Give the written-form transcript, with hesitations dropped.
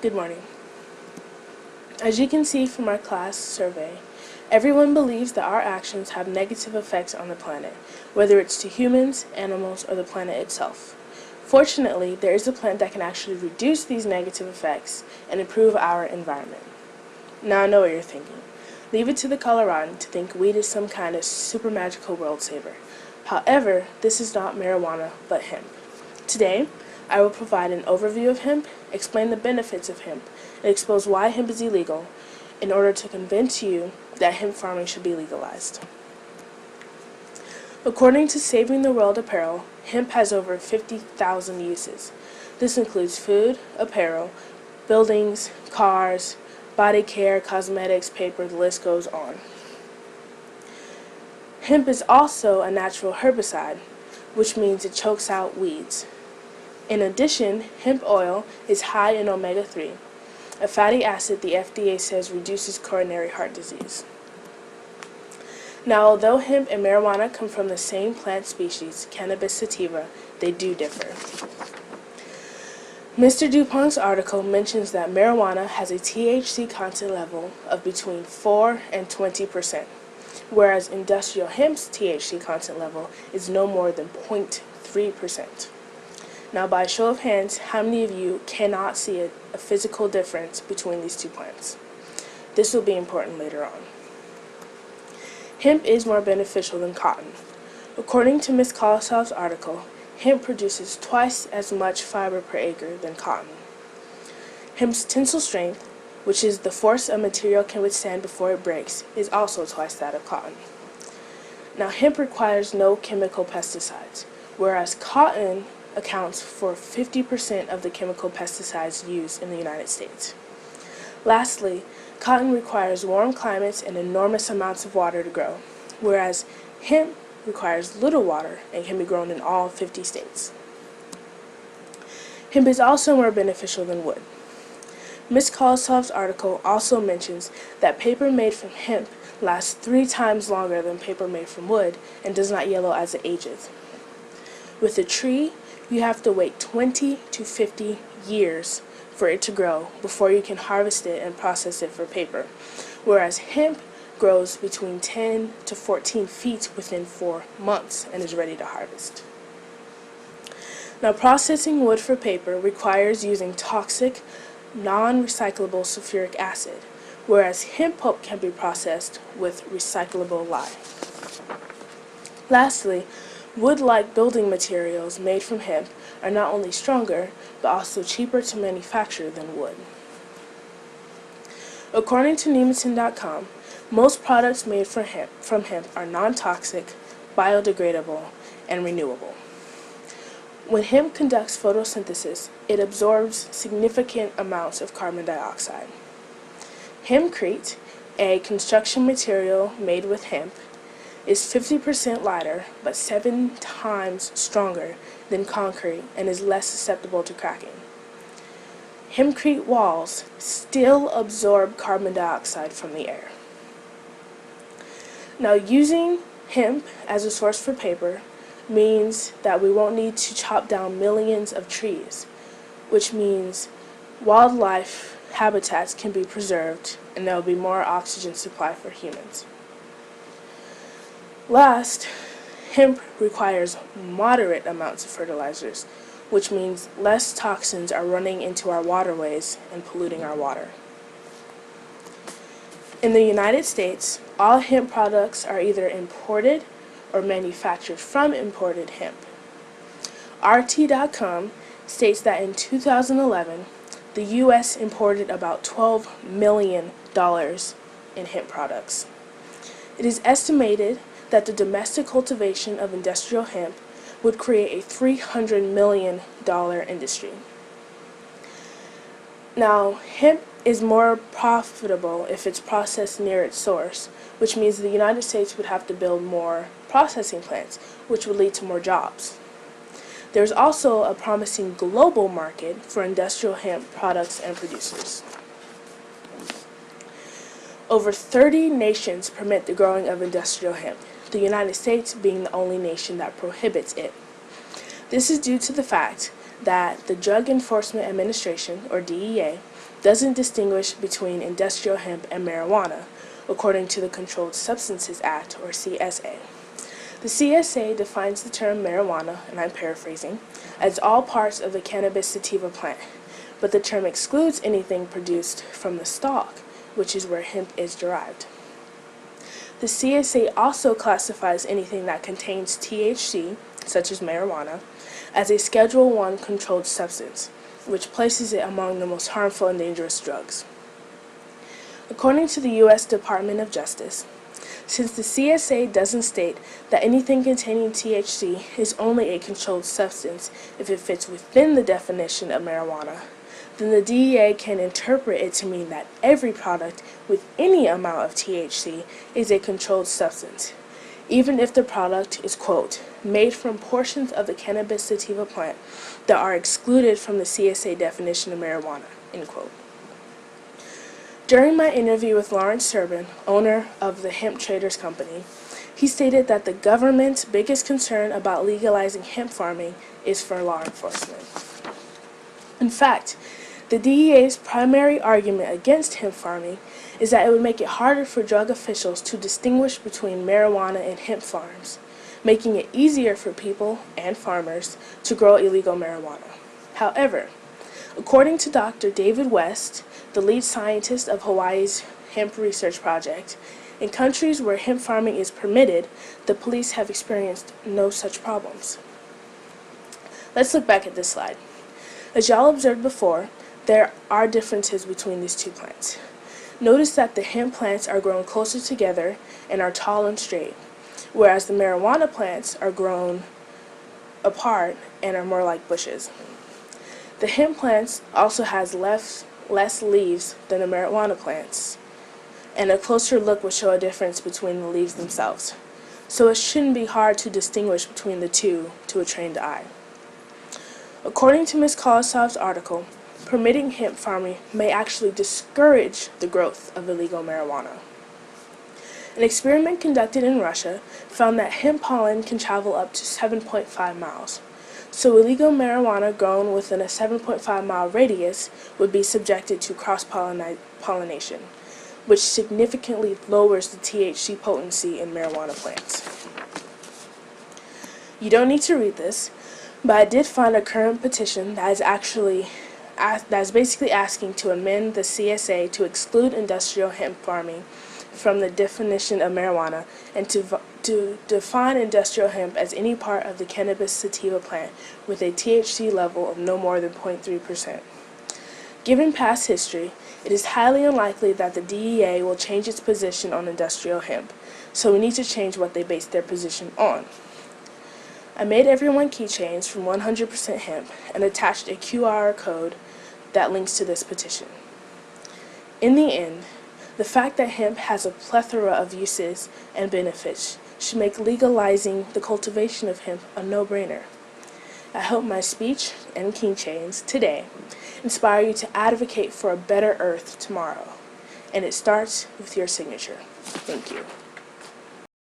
Good morning. As you can see from our class survey, everyone believes that our actions have negative effects on the planet, whether it's to humans, animals, or the planet itself. Fortunately, there is a plant that can actually reduce these negative effects and improve our environment. Now I know what you're thinking. Leave it to the Coloradan to think weed is some kind of super magical world saver. However, this is not marijuana, but hemp. Today, I will provide an overview of hemp, explain the benefits of hemp, and expose why hemp is illegal in order to convince you that hemp farming should be legalized. According to Saving the World Apparel, hemp has over 50,000 uses. This includes food, apparel, buildings, cars, body care, cosmetics, paper, the list goes on. Hemp is also a natural herbicide, which means it chokes out weeds. In addition, hemp oil is high in omega-3, a fatty acid the FDA says reduces coronary heart disease. Now, although hemp and marijuana come from the same plant species, Cannabis sativa, they do differ. Mr. DuPont's article mentions that marijuana has a THC content level of between 4 and 20%, whereas industrial hemp's THC content level is no more than 0.3%. Now, by a show of hands, how many of you cannot see a physical difference between these two plants? This will be important later on. Hemp is more beneficial than cotton. According to Ms. Kolosov's article, hemp produces twice as much fiber per acre than cotton. Hemp's tensile strength, which is the force a material can withstand before it breaks, is also twice that of cotton. Now, hemp requires no chemical pesticides, whereas cotton accounts for 50% of the chemical pesticides used in the United States. Lastly, cotton requires warm climates and enormous amounts of water to grow, whereas hemp requires little water and can be grown in all 50 states. Hemp is also more beneficial than wood. Ms. Kolosov's article also mentions that paper made from hemp lasts 3 times longer than paper made from wood and does not yellow as it ages. With a tree, you have to wait 20 to 50 years for it to grow before you can harvest it and process it for paper, whereas hemp grows between 10 to 14 feet within 4 months and is ready to harvest. Now, processing wood for paper requires using toxic, non-recyclable sulfuric acid, whereas hemp pulp can be processed with recyclable lye. Lastly, wood-like building materials made from hemp are not only stronger, but also cheaper to manufacture than wood. According to Nemeton.com, most products made from hemp are non-toxic, biodegradable, and renewable. When hemp conducts photosynthesis, it absorbs significant amounts of carbon dioxide. Hempcrete, a construction material made with hemp, is 50% lighter but 7 times stronger than concrete and is less susceptible to cracking. Hempcrete walls still absorb carbon dioxide from the air. Now, using hemp as a source for paper means that we won't need to chop down millions of trees, which means wildlife habitats can be preserved and there will be more oxygen supply for humans. Last, hemp requires moderate amounts of fertilizers, which means less toxins are running into our waterways and polluting our water. In the United States, all hemp products are either imported or manufactured from imported hemp. RT.com states that in 2011, the U.S. imported about $12 million in hemp products. It is estimated that the domestic cultivation of industrial hemp would create a $300 million industry. Now, hemp is more profitable if it's processed near its source, which means the United States would have to build more processing plants, which would lead to more jobs. There's also a promising global market for industrial hemp products and producers. Over 30 nations permit the growing of industrial hemp, the United States being the only nation that prohibits it. This is due to the fact that the Drug Enforcement Administration, or DEA, doesn't distinguish between industrial hemp and marijuana, according to the Controlled Substances Act, or CSA. The CSA defines the term marijuana, and I'm paraphrasing, as all parts of the cannabis sativa plant, but the term excludes anything produced from the stalk, which is where hemp is derived. The CSA also classifies anything that contains THC, such as marijuana, as a Schedule I controlled substance, which places it among the most harmful and dangerous drugs. According to the U.S. Department of Justice, since the CSA doesn't state that anything containing THC is only a controlled substance if it fits within the definition of marijuana, then the DEA can interpret it to mean that every product with any amount of THC is a controlled substance, even if the product is, quote, made from portions of the cannabis sativa plant that are excluded from the CSA definition of marijuana, end quote. During my interview with Lawrence Serban, owner of the Hemp Traders Company, he stated that the government's biggest concern about legalizing hemp farming is for law enforcement. In fact, the DEA's primary argument against hemp farming is that it would make it harder for drug officials to distinguish between marijuana and hemp farms, making it easier for people and farmers to grow illegal marijuana. However, according to Dr. David West, the lead scientist of Hawaii's Hemp Research Project, in countries where hemp farming is permitted, the police have experienced no such problems. Let's look back at this slide. As y'all observed before, there are differences between these two plants. Notice that the hemp plants are grown closer together and are tall and straight, whereas the marijuana plants are grown apart and are more like bushes. The hemp plants also has less leaves than the marijuana plants, and a closer look will show a difference between the leaves themselves. So it shouldn't be hard to distinguish between the two to a trained eye. According to Ms. Kolosov's article, permitting hemp farming may actually discourage the growth of illegal marijuana. An experiment conducted in Russia found that hemp pollen can travel up to 7.5 miles. So illegal marijuana grown within a 7.5-mile radius would be subjected to cross-pollination, which significantly lowers the THC potency in marijuana plants. You don't need to read this, but I did find a current petition that is basically asking to amend the CSA to exclude industrial hemp farming from the definition of marijuana and to define industrial hemp as any part of the cannabis sativa plant with a THC level of no more than 0.3%. Given past history, it is highly unlikely that the DEA will change its position on industrial hemp, so we need to change what they base their position on. I made everyone keychains from 100% hemp and attached a QR code that links to this petition. In the end, the fact that hemp has a plethora of uses and benefits should make legalizing the cultivation of hemp a no-brainer. I hope my speech and keychains today inspire you to advocate for a better earth tomorrow, and it starts with your signature. Thank you.